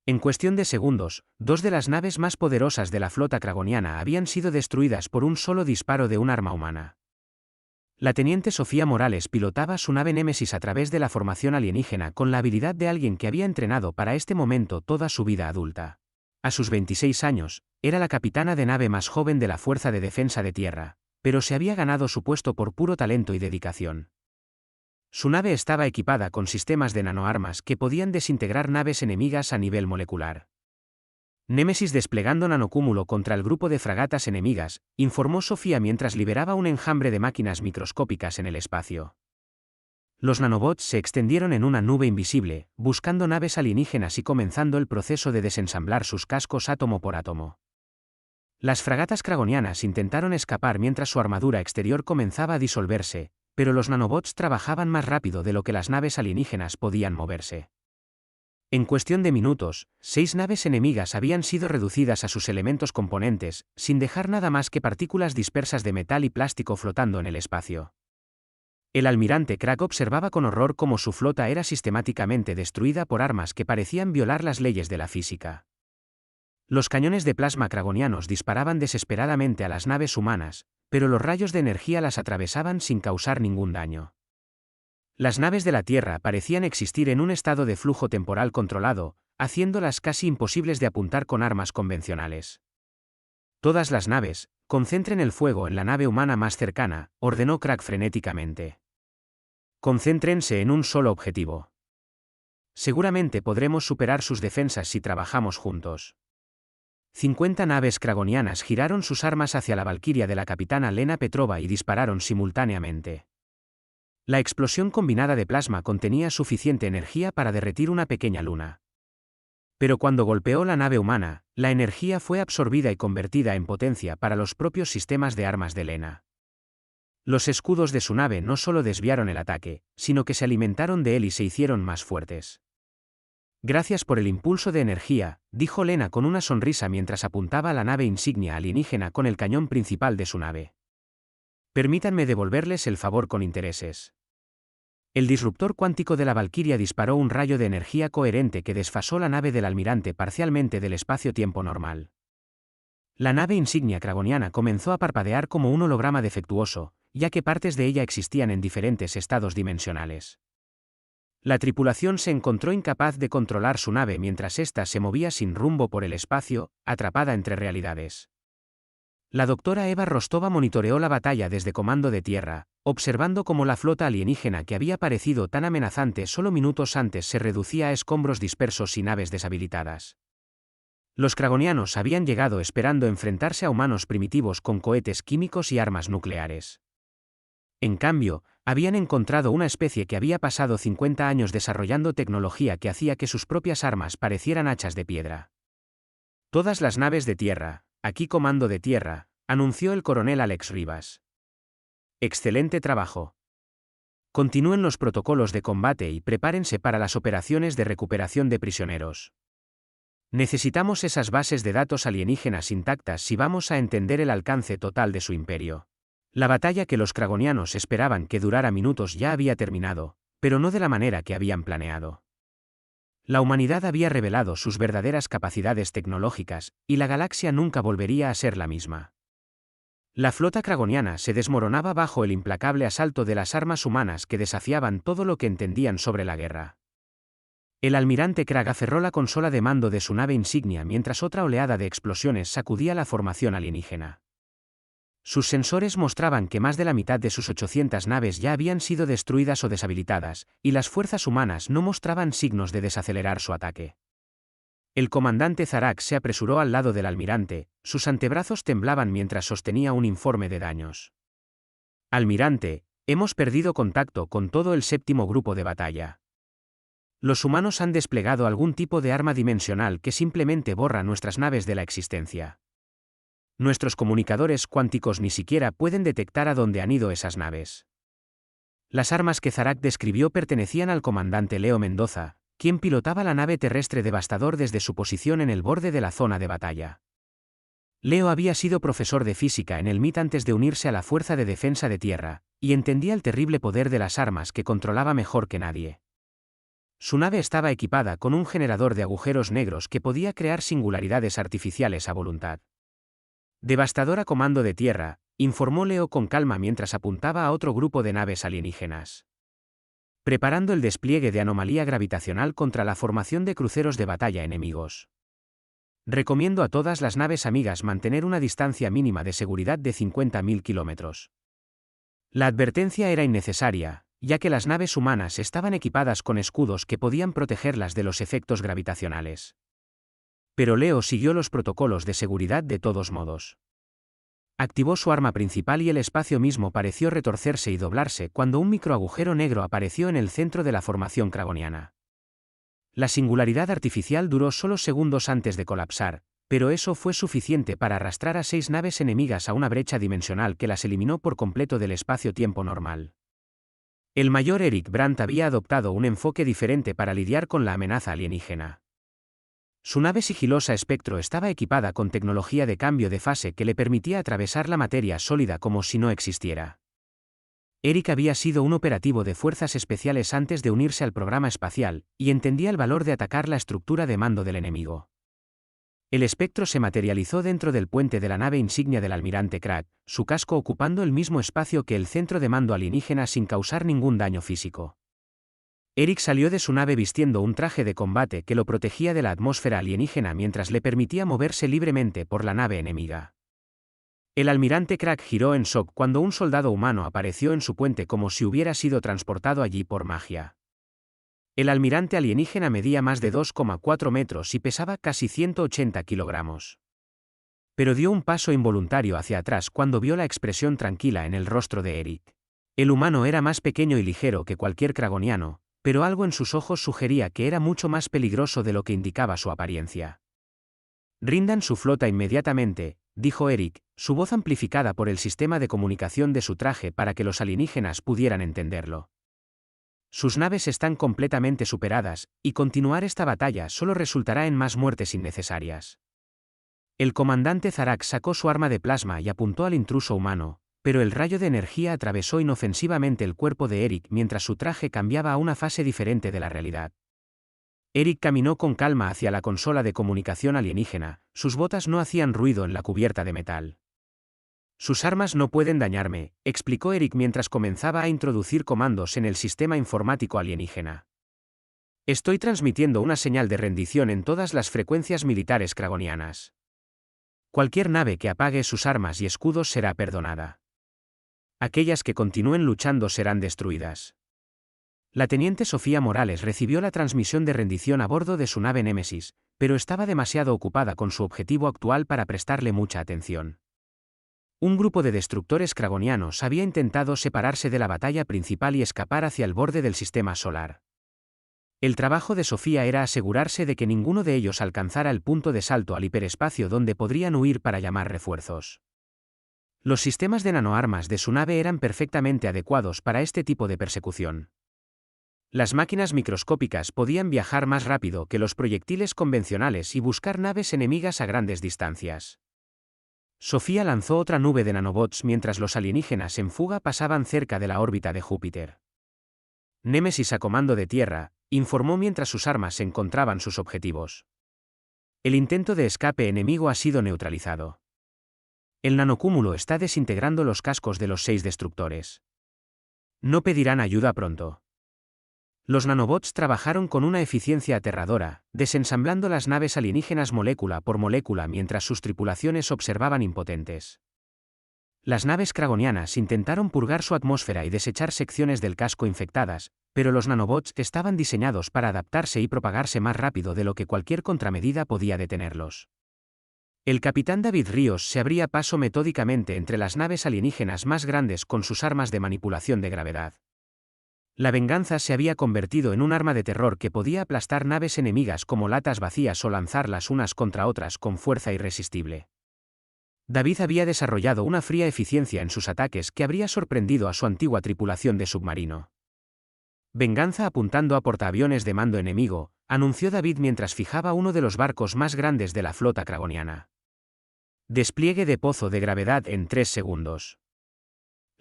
En cuestión de segundos, 2 de las naves más poderosas de la flota kragoniana habían sido destruidas por un solo disparo de un arma humana. La teniente Sofía Morales pilotaba su nave Némesis a través de la formación alienígena con la habilidad de alguien que había entrenado para este momento toda su vida adulta. A sus 26 años, era la capitana de nave más joven de la Fuerza de Defensa de Tierra, pero se había ganado su puesto por puro talento y dedicación. Su nave estaba equipada con sistemas de nanoarmas que podían desintegrar naves enemigas a nivel molecular. Némesis desplegando nanocúmulo contra el grupo de fragatas enemigas, informó Sofía mientras liberaba un enjambre de máquinas microscópicas en el espacio. Los nanobots se extendieron en una nube invisible, buscando naves alienígenas y comenzando el proceso de desensamblar sus cascos átomo por átomo. Las fragatas kragonianas intentaron escapar mientras su armadura exterior comenzaba a disolverse, pero los nanobots trabajaban más rápido de lo que las naves alienígenas podían moverse. En cuestión de minutos, 6 naves enemigas habían sido reducidas a sus elementos componentes, sin dejar nada más que partículas dispersas de metal y plástico flotando en el espacio. El almirante Krag observaba con horror cómo su flota era sistemáticamente destruida por armas que parecían violar las leyes de la física. Los cañones de plasma kragonianos disparaban desesperadamente a las naves humanas, pero los rayos de energía las atravesaban sin causar ningún daño. Las naves de la Tierra parecían existir en un estado de flujo temporal controlado, haciéndolas casi imposibles de apuntar con armas convencionales. Todas las naves, concentren el fuego en la nave humana más cercana, ordenó Krag frenéticamente. Concéntrense en un solo objetivo. Seguramente podremos superar sus defensas si trabajamos juntos. 50 naves kragonianas giraron sus armas hacia la valquiria de la capitana Lena Petrova y dispararon simultáneamente. La explosión combinada de plasma contenía suficiente energía para derretir una pequeña luna. Pero cuando golpeó la nave humana, la energía fue absorbida y convertida en potencia para los propios sistemas de armas de Lena. Los escudos de su nave no solo desviaron el ataque, sino que se alimentaron de él y se hicieron más fuertes. Gracias por el impulso de energía, dijo Lena con una sonrisa mientras apuntaba a la nave insignia alienígena con el cañón principal de su nave. Permítanme devolverles el favor con intereses. El disruptor cuántico de la Valquiria disparó un rayo de energía coherente que desfasó la nave del almirante parcialmente del espacio-tiempo normal. La nave insignia kragoniana comenzó a parpadear como un holograma defectuoso, ya que partes de ella existían en diferentes estados dimensionales. La tripulación se encontró incapaz de controlar su nave mientras ésta se movía sin rumbo por el espacio, atrapada entre realidades. La doctora Eva Rostova monitoreó la batalla desde comando de tierra, observando cómo la flota alienígena que había parecido tan amenazante solo minutos antes se reducía a escombros dispersos y naves deshabilitadas. Los kragonianos habían llegado esperando enfrentarse a humanos primitivos con cohetes químicos y armas nucleares. En cambio, Habían encontrado una especie que había pasado 50 años desarrollando tecnología que hacía que sus propias armas parecieran hachas de piedra. Todas las naves de tierra, aquí comando de tierra, anunció el coronel Alex Rivas. Excelente trabajo. Continúen los protocolos de combate y prepárense para las operaciones de recuperación de prisioneros. Necesitamos esas bases de datos alienígenas intactas si vamos a entender el alcance total de su imperio. La batalla que los kragonianos esperaban que durara minutos ya había terminado, pero no de la manera que habían planeado. La humanidad había revelado sus verdaderas capacidades tecnológicas, y la galaxia nunca volvería a ser la misma. La flota kragoniana se desmoronaba bajo el implacable asalto de las armas humanas que desafiaban todo lo que entendían sobre la guerra. El almirante Krag aferró la consola de mando de su nave insignia mientras otra oleada de explosiones sacudía la formación alienígena. Sus sensores mostraban que más de la mitad de sus 800 naves ya habían sido destruidas o deshabilitadas, y las fuerzas humanas no mostraban signos de desacelerar su ataque. El comandante Zarak se apresuró al lado del almirante, sus antebrazos temblaban mientras sostenía un informe de daños. Almirante, hemos perdido contacto con todo el séptimo grupo de batalla. Los humanos han desplegado algún tipo de arma dimensional que simplemente borra nuestras naves de la existencia. Nuestros comunicadores cuánticos ni siquiera pueden detectar a dónde han ido esas naves. Las armas que Zarak describió pertenecían al comandante Leo Mendoza, quien pilotaba la nave terrestre Devastador desde su posición en el borde de la zona de batalla. Leo había sido profesor de física en el MIT antes de unirse a la Fuerza de Defensa de Tierra, y entendía el terrible poder de las armas que controlaba mejor que nadie. Su nave estaba equipada con un generador de agujeros negros que podía crear singularidades artificiales a voluntad. Devastador a comando de tierra, informó Leo con calma mientras apuntaba a otro grupo de naves alienígenas. Preparando el despliegue de anomalía gravitacional contra la formación de cruceros de batalla enemigos. Recomiendo a todas las naves amigas mantener una distancia mínima de seguridad de 50.000 kilómetros. La advertencia era innecesaria, ya que las naves humanas estaban equipadas con escudos que podían protegerlas de los efectos gravitacionales. Pero Leo siguió los protocolos de seguridad de todos modos. Activó su arma principal y el espacio mismo pareció retorcerse y doblarse cuando un microagujero negro apareció en el centro de la formación kragoniana. La singularidad artificial duró solo segundos antes de colapsar, pero eso fue suficiente para arrastrar a 6 naves enemigas a una brecha dimensional que las eliminó por completo del espacio-tiempo normal. El mayor Eric Brandt había adoptado un enfoque diferente para lidiar con la amenaza alienígena. Su nave sigilosa Espectro estaba equipada con tecnología de cambio de fase que le permitía atravesar la materia sólida como si no existiera. Eric había sido un operativo de fuerzas especiales antes de unirse al programa espacial, y entendía el valor de atacar la estructura de mando del enemigo. El Espectro se materializó dentro del puente de la nave insignia del almirante Krag, su casco ocupando el mismo espacio que el centro de mando alienígena sin causar ningún daño físico. Eric salió de su nave vistiendo un traje de combate que lo protegía de la atmósfera alienígena mientras le permitía moverse libremente por la nave enemiga. El almirante Krag giró en shock cuando un soldado humano apareció en su puente como si hubiera sido transportado allí por magia. El almirante alienígena medía más de 2,4 metros y pesaba casi 180 kilogramos. Pero dio un paso involuntario hacia atrás cuando vio la expresión tranquila en el rostro de Eric. El humano era más pequeño y ligero que cualquier kragoniano, pero algo en sus ojos sugería que era mucho más peligroso de lo que indicaba su apariencia. «Rindan su flota inmediatamente», dijo Eric, su voz amplificada por el sistema de comunicación de su traje para que los alienígenas pudieran entenderlo. Sus naves están completamente superadas, y continuar esta batalla solo resultará en más muertes innecesarias. El comandante Zarak sacó su arma de plasma y apuntó al intruso humano, pero el rayo de energía atravesó inofensivamente el cuerpo de Eric mientras su traje cambiaba a una fase diferente de la realidad. Eric caminó con calma hacia la consola de comunicación alienígena, sus botas no hacían ruido en la cubierta de metal. «Sus armas no pueden dañarme», explicó Eric mientras comenzaba a introducir comandos en el sistema informático alienígena. «Estoy transmitiendo una señal de rendición en todas las frecuencias militares kragonianas. Cualquier nave que apague sus armas y escudos será perdonada. Aquellas que continúen luchando serán destruidas». La teniente Sofía Morales recibió la transmisión de rendición a bordo de su nave Némesis, pero estaba demasiado ocupada con su objetivo actual para prestarle mucha atención. Un grupo de destructores kragonianos había intentado separarse de la batalla principal y escapar hacia el borde del sistema solar. El trabajo de Sofía era asegurarse de que ninguno de ellos alcanzara el punto de salto al hiperespacio donde podrían huir para llamar refuerzos. Los sistemas de nanoarmas de su nave eran perfectamente adecuados para este tipo de persecución. Las máquinas microscópicas podían viajar más rápido que los proyectiles convencionales y buscar naves enemigas a grandes distancias. Sofía lanzó otra nube de nanobots mientras los alienígenas en fuga pasaban cerca de la órbita de Júpiter. Némesis a comando de tierra, informó mientras sus armas encontraban sus objetivos. El intento de escape enemigo ha sido neutralizado. El nanocúmulo está desintegrando los cascos de los 6 destructores. No pedirán ayuda pronto. Los nanobots trabajaron con una eficiencia aterradora, desensamblando las naves alienígenas molécula por molécula mientras sus tripulaciones observaban impotentes. Las naves kragonianas intentaron purgar su atmósfera y desechar secciones del casco infectadas, pero los nanobots estaban diseñados para adaptarse y propagarse más rápido de lo que cualquier contramedida podía detenerlos. El capitán David Ríos se abría paso metódicamente entre las naves alienígenas más grandes con sus armas de manipulación de gravedad. La venganza se había convertido en un arma de terror que podía aplastar naves enemigas como latas vacías o lanzarlas unas contra otras con fuerza irresistible. David había desarrollado una fría eficiencia en sus ataques que habría sorprendido a su antigua tripulación de submarino. Venganza apuntando a portaaviones de mando enemigo, anunció David mientras fijaba uno de los barcos más grandes de la flota kragoniana. Despliegue de pozo de gravedad en 3 segundos.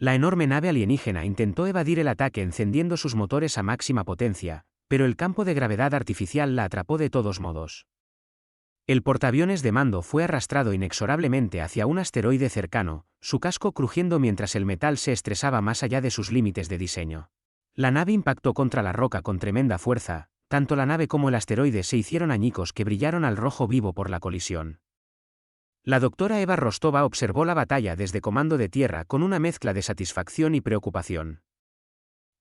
La enorme nave alienígena intentó evadir el ataque encendiendo sus motores a máxima potencia, pero el campo de gravedad artificial la atrapó de todos modos. El portaaviones de mando fue arrastrado inexorablemente hacia un asteroide cercano, su casco crujiendo mientras el metal se estresaba más allá de sus límites de diseño. La nave impactó contra la roca con tremenda fuerza, tanto la nave como el asteroide se hicieron añicos que brillaron al rojo vivo por la colisión. La doctora Eva Rostova observó la batalla desde comando de tierra con una mezcla de satisfacción y preocupación.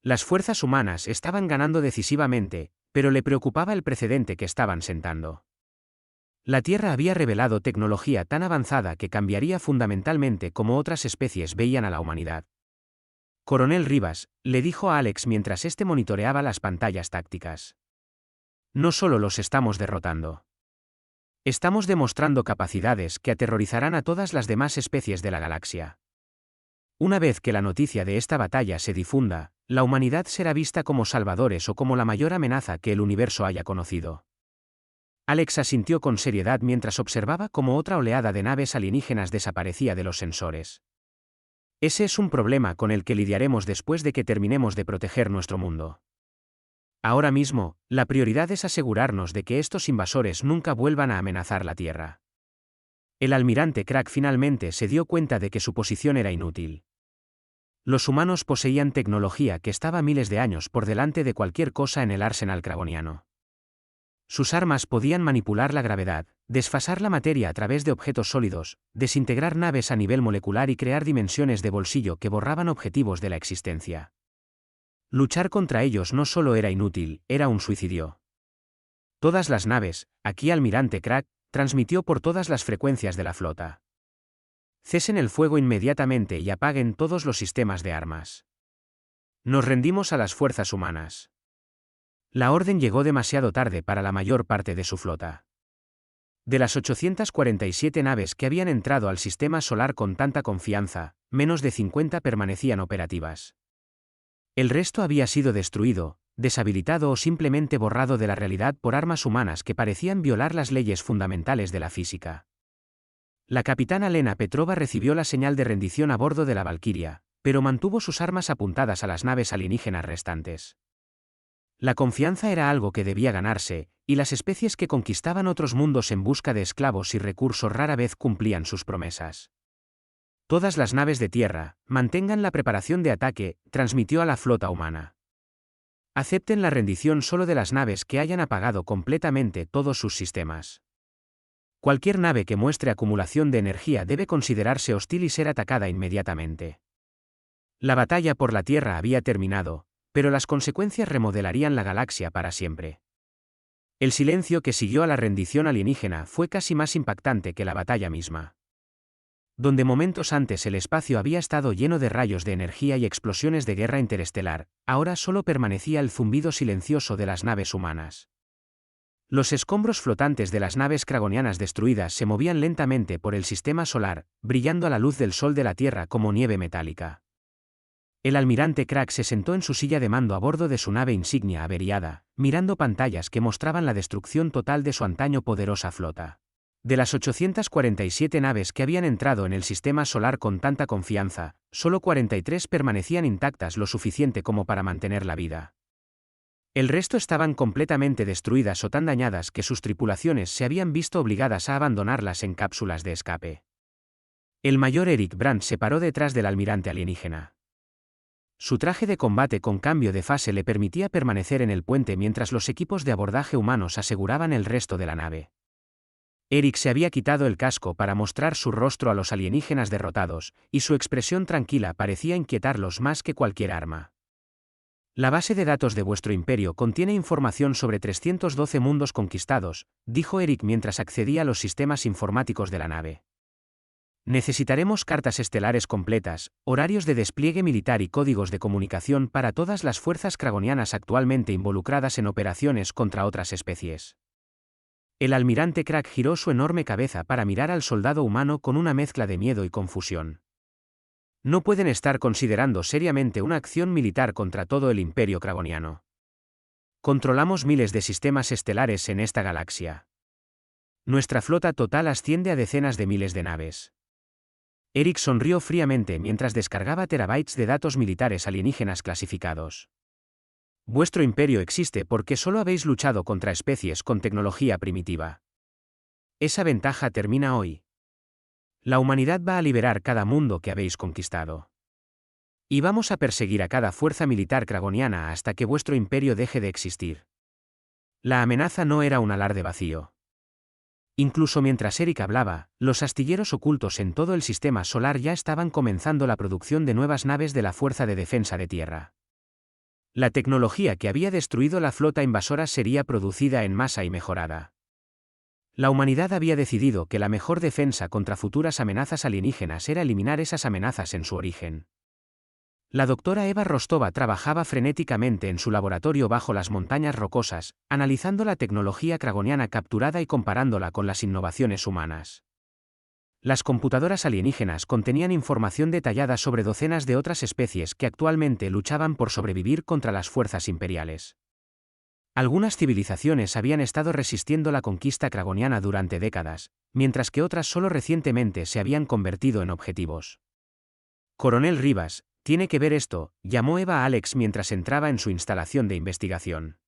Las fuerzas humanas estaban ganando decisivamente, pero le preocupaba el precedente que estaban sentando. La Tierra había revelado tecnología tan avanzada que cambiaría fundamentalmente cómo otras especies veían a la humanidad. Coronel Rivas, le dijo a Alex mientras éste monitoreaba las pantallas tácticas. No solo los estamos derrotando. Estamos demostrando capacidades que aterrorizarán a todas las demás especies de la galaxia. Una vez que la noticia de esta batalla se difunda, la humanidad será vista como salvadores o como la mayor amenaza que el universo haya conocido. Alex asintió con seriedad mientras observaba cómo otra oleada de naves alienígenas desaparecía de los sensores. Ese es un problema con el que lidiaremos después de que terminemos de proteger nuestro mundo. Ahora mismo, la prioridad es asegurarnos de que estos invasores nunca vuelvan a amenazar la Tierra. El almirante Crack finalmente se dio cuenta de que su posición era inútil. Los humanos poseían tecnología que estaba miles de años por delante de cualquier cosa en el arsenal kragoniano. Sus armas podían manipular la gravedad, desfasar la materia a través de objetos sólidos, desintegrar naves a nivel molecular y crear dimensiones de bolsillo que borraban objetivos de la existencia. Luchar contra ellos no solo era inútil, era un suicidio. Todas las naves, aquí Almirante Crack, transmitió por todas las frecuencias de la flota. Cesen el fuego inmediatamente y apaguen todos los sistemas de armas. Nos rendimos a las fuerzas humanas. La orden llegó demasiado tarde para la mayor parte de su flota. De las 847 naves que habían entrado al sistema solar con tanta confianza, menos de 50 permanecían operativas. El resto había sido destruido, deshabilitado o simplemente borrado de la realidad por armas humanas que parecían violar las leyes fundamentales de la física. La capitana Lena Petrova recibió la señal de rendición a bordo de la Valquiria, pero mantuvo sus armas apuntadas a las naves alienígenas restantes. La confianza era algo que debía ganarse, y las especies que conquistaban otros mundos en busca de esclavos y recursos rara vez cumplían sus promesas. Todas las naves de tierra, mantengan la preparación de ataque, transmitió a la flota humana. Acepten la rendición solo de las naves que hayan apagado completamente todos sus sistemas. Cualquier nave que muestre acumulación de energía debe considerarse hostil y ser atacada inmediatamente. La batalla por la Tierra había terminado, pero las consecuencias remodelarían la galaxia para siempre. El silencio que siguió a la rendición alienígena fue casi más impactante que la batalla misma. Donde momentos antes el espacio había estado lleno de rayos de energía y explosiones de guerra interestelar, ahora solo permanecía el zumbido silencioso de las naves humanas. Los escombros flotantes de las naves kragonianas destruidas se movían lentamente por el sistema solar, brillando a la luz del sol de la Tierra como nieve metálica. El almirante Crag se sentó en su silla de mando a bordo de su nave insignia averiada, mirando pantallas que mostraban la destrucción total de su antaño poderosa flota. De las 847 naves que habían entrado en el sistema solar con tanta confianza, solo 43 permanecían intactas lo suficiente como para mantener la vida. El resto estaban completamente destruidas o tan dañadas que sus tripulaciones se habían visto obligadas a abandonarlas en cápsulas de escape. El mayor Eric Brandt se paró detrás del almirante alienígena. Su traje de combate con cambio de fase le permitía permanecer en el puente mientras los equipos de abordaje humanos aseguraban el resto de la nave. Eric se había quitado el casco para mostrar su rostro a los alienígenas derrotados, y su expresión tranquila parecía inquietarlos más que cualquier arma. La base de datos de vuestro imperio contiene información sobre 312 mundos conquistados, dijo Eric mientras accedía a los sistemas informáticos de la nave. Necesitaremos cartas estelares completas, horarios de despliegue militar y códigos de comunicación para todas las fuerzas kragonianas actualmente involucradas en operaciones contra otras especies. El almirante Crag giró su enorme cabeza para mirar al soldado humano con una mezcla de miedo y confusión. No pueden estar considerando seriamente una acción militar contra todo el imperio kragoniano. Controlamos miles de sistemas estelares en esta galaxia. Nuestra flota total asciende a decenas de miles de naves. Eric sonrió fríamente mientras descargaba terabytes de datos militares alienígenas clasificados. Vuestro imperio existe porque solo habéis luchado contra especies con tecnología primitiva. Esa ventaja termina hoy. La humanidad va a liberar cada mundo que habéis conquistado. Y vamos a perseguir a cada fuerza militar kragoniana hasta que vuestro imperio deje de existir. La amenaza no era un alarde vacío. Incluso mientras Eric hablaba, los astilleros ocultos en todo el sistema solar ya estaban comenzando la producción de nuevas naves de la Fuerza de Defensa de Tierra. La tecnología que había destruido la flota invasora sería producida en masa y mejorada. La humanidad había decidido que la mejor defensa contra futuras amenazas alienígenas era eliminar esas amenazas en su origen. La doctora Eva Rostova trabajaba frenéticamente en su laboratorio bajo las montañas rocosas, analizando la tecnología kragoniana capturada y comparándola con las innovaciones humanas. Las computadoras alienígenas contenían información detallada sobre docenas de otras especies que actualmente luchaban por sobrevivir contra las fuerzas imperiales. Algunas civilizaciones habían estado resistiendo la conquista kragoniana durante décadas, mientras que otras solo recientemente se habían convertido en objetivos. Coronel Rivas, tiene que ver esto, llamó Eva a Alex mientras entraba en su instalación de investigación.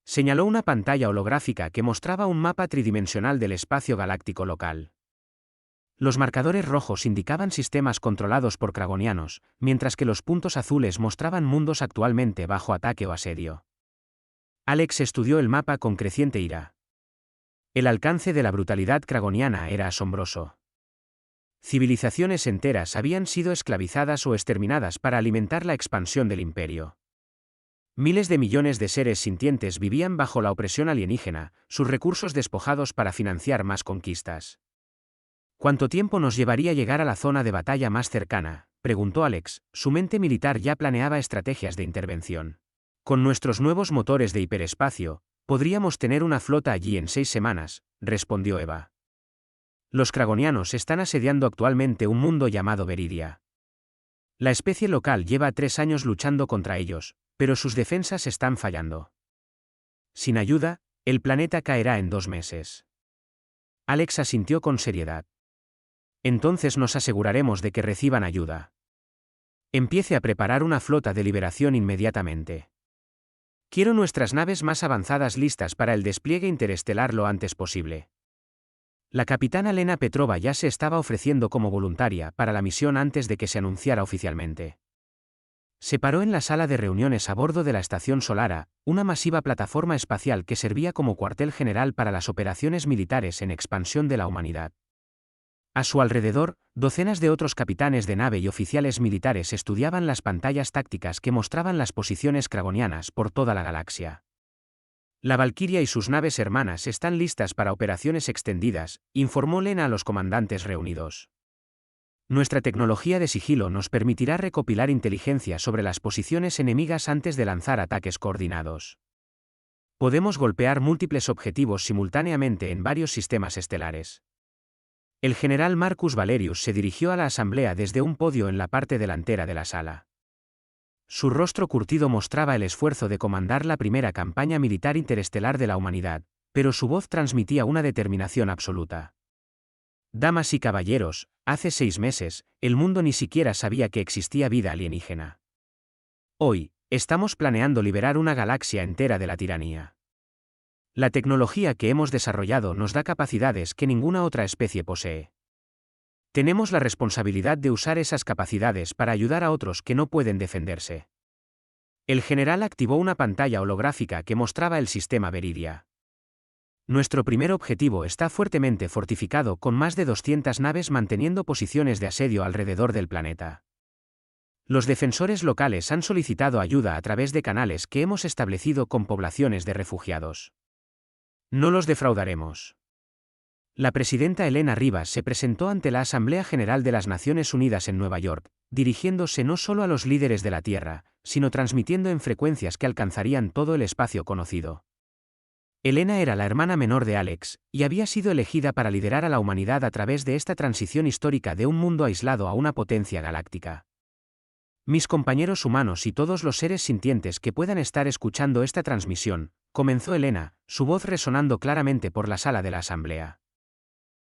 Señaló una pantalla holográfica que mostraba un mapa tridimensional del espacio galáctico local. Los marcadores rojos indicaban sistemas controlados por kragonianos, mientras que los puntos azules mostraban mundos actualmente bajo ataque o asedio. Alex estudió el mapa con creciente ira. El alcance de la brutalidad kragoniana era asombroso. Civilizaciones enteras habían sido esclavizadas o exterminadas para alimentar la expansión del imperio. Miles de millones de seres sintientes vivían bajo la opresión alienígena, sus recursos despojados para financiar más conquistas. ¿Cuánto tiempo nos llevaría llegar a la zona de batalla más cercana?, preguntó Alex. Su mente militar ya planeaba estrategias de intervención. Con nuestros nuevos motores de hiperespacio, podríamos tener una flota allí en 6 semanas, respondió Eva. Los kragonianos están asediando actualmente un mundo llamado Veridia. La especie local lleva 3 años luchando contra ellos, pero sus defensas están fallando. Sin ayuda, el planeta caerá en 2 meses. Alex asintió con seriedad. Entonces nos aseguraremos de que reciban ayuda. Empiece a preparar una flota de liberación inmediatamente. Quiero nuestras naves más avanzadas listas para el despliegue interestelar lo antes posible. La capitana Lena Petrova ya se estaba ofreciendo como voluntaria para la misión antes de que se anunciara oficialmente. Se paró en la sala de reuniones a bordo de la estación Solara, una masiva plataforma espacial que servía como cuartel general para las operaciones militares en expansión de la humanidad. A su alrededor, docenas de otros capitanes de nave y oficiales militares estudiaban las pantallas tácticas que mostraban las posiciones kragonianas por toda la galaxia. La Valquiria y sus naves hermanas están listas para operaciones extendidas, informó Lena a los comandantes reunidos. Nuestra tecnología de sigilo nos permitirá recopilar inteligencia sobre las posiciones enemigas antes de lanzar ataques coordinados. Podemos golpear múltiples objetivos simultáneamente en varios sistemas estelares. El general Marcus Valerius se dirigió a la asamblea desde un podio en la parte delantera de la sala. Su rostro curtido mostraba el esfuerzo de comandar la primera campaña militar interestelar de la humanidad, pero su voz transmitía una determinación absoluta. Damas y caballeros, hace 6 meses, el mundo ni siquiera sabía que existía vida alienígena. Hoy, estamos planeando liberar una galaxia entera de la tiranía. La tecnología que hemos desarrollado nos da capacidades que ninguna otra especie posee. Tenemos la responsabilidad de usar esas capacidades para ayudar a otros que no pueden defenderse. El general activó una pantalla holográfica que mostraba el sistema Viridia. Nuestro primer objetivo está fuertemente fortificado con más de 200 naves manteniendo posiciones de asedio alrededor del planeta. Los defensores locales han solicitado ayuda a través de canales que hemos establecido con poblaciones de refugiados. No los defraudaremos. La presidenta Elena Rivas se presentó ante la Asamblea General de las Naciones Unidas en Nueva York, dirigiéndose no solo a los líderes de la Tierra, sino transmitiendo en frecuencias que alcanzarían todo el espacio conocido. Elena era la hermana menor de Alex, y había sido elegida para liderar a la humanidad a través de esta transición histórica de un mundo aislado a una potencia galáctica. Mis compañeros humanos y todos los seres sintientes que puedan estar escuchando esta transmisión, comenzó Elena, su voz resonando claramente por la sala de la asamblea.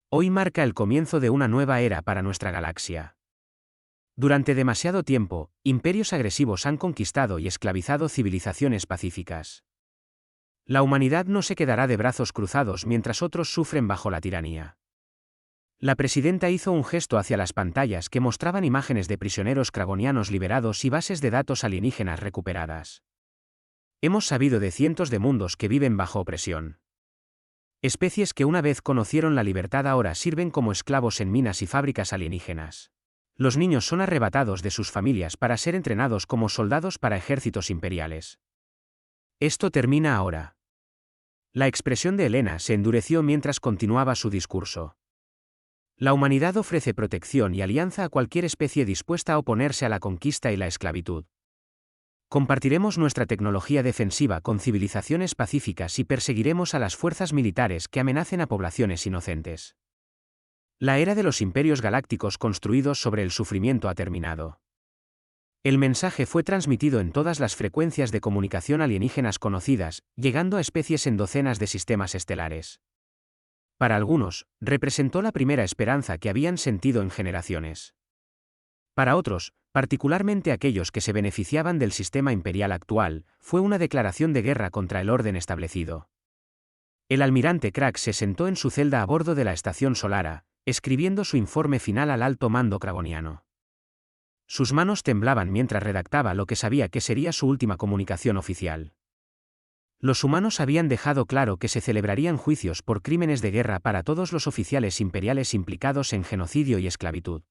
Hoy marca el comienzo de una nueva era para nuestra galaxia. Durante demasiado tiempo, imperios agresivos han conquistado y esclavizado civilizaciones pacíficas. La humanidad no se quedará de brazos cruzados mientras otros sufren bajo la tiranía. La presidenta hizo un gesto hacia las pantallas que mostraban imágenes de prisioneros kragonianos liberados y bases de datos alienígenas recuperadas. Hemos sabido de cientos de mundos que viven bajo opresión. Especies que una vez conocieron la libertad ahora sirven como esclavos en minas y fábricas alienígenas. Los niños son arrebatados de sus familias para ser entrenados como soldados para ejércitos imperiales. Esto termina ahora. La expresión de Elena se endureció mientras continuaba su discurso. La humanidad ofrece protección y alianza a cualquier especie dispuesta a oponerse a la conquista y la esclavitud. Compartiremos nuestra tecnología defensiva con civilizaciones pacíficas y perseguiremos a las fuerzas militares que amenacen a poblaciones inocentes. La era de los imperios galácticos construidos sobre el sufrimiento ha terminado. El mensaje fue transmitido en todas las frecuencias de comunicación alienígenas conocidas, llegando a especies en docenas de sistemas estelares. Para algunos, representó la primera esperanza que habían sentido en generaciones. Para otros, particularmente aquellos que se beneficiaban del sistema imperial actual, fue una declaración de guerra contra el orden establecido. El almirante Crack se sentó en su celda a bordo de la estación Solara, escribiendo su informe final al alto mando kragoniano. Sus manos temblaban mientras redactaba lo que sabía que sería su última comunicación oficial. Los humanos habían dejado claro que se celebrarían juicios por crímenes de guerra para todos los oficiales imperiales implicados en genocidio y esclavitud.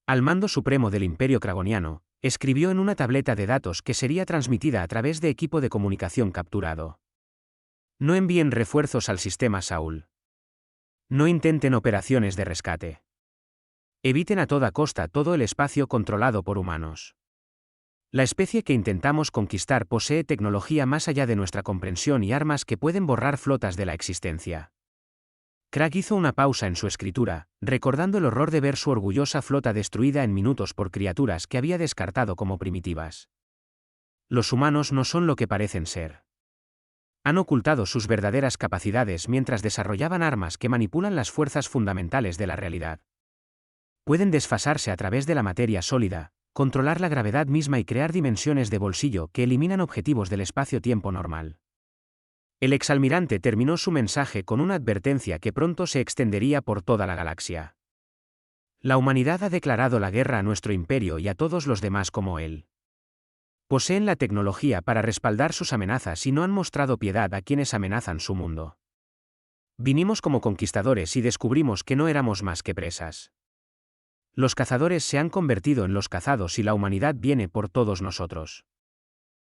Al mando supremo del Imperio Kragoniano, escribió en una tableta de datos que sería transmitida a través de equipo de comunicación capturado. No envíen refuerzos al sistema Saul. No intenten operaciones de rescate. Eviten a toda costa todo el espacio controlado por humanos. La especie que intentamos conquistar posee tecnología más allá de nuestra comprensión y armas que pueden borrar flotas de la existencia. Craig hizo una pausa en su escritura, recordando el horror de ver su orgullosa flota destruida en minutos por criaturas que había descartado como primitivas. Los humanos no son lo que parecen ser. Han ocultado sus verdaderas capacidades mientras desarrollaban armas que manipulan las fuerzas fundamentales de la realidad. Pueden desfasarse a través de la materia sólida, controlar la gravedad misma y crear dimensiones de bolsillo que eliminan objetivos del espacio-tiempo normal. El exalmirante terminó su mensaje con una advertencia que pronto se extendería por toda la galaxia. La humanidad ha declarado la guerra a nuestro imperio y a todos los demás como él. Poseen la tecnología para respaldar sus amenazas y no han mostrado piedad a quienes amenazan su mundo. Vinimos como conquistadores y descubrimos que no éramos más que presas. Los cazadores se han convertido en los cazados y la humanidad viene por todos nosotros.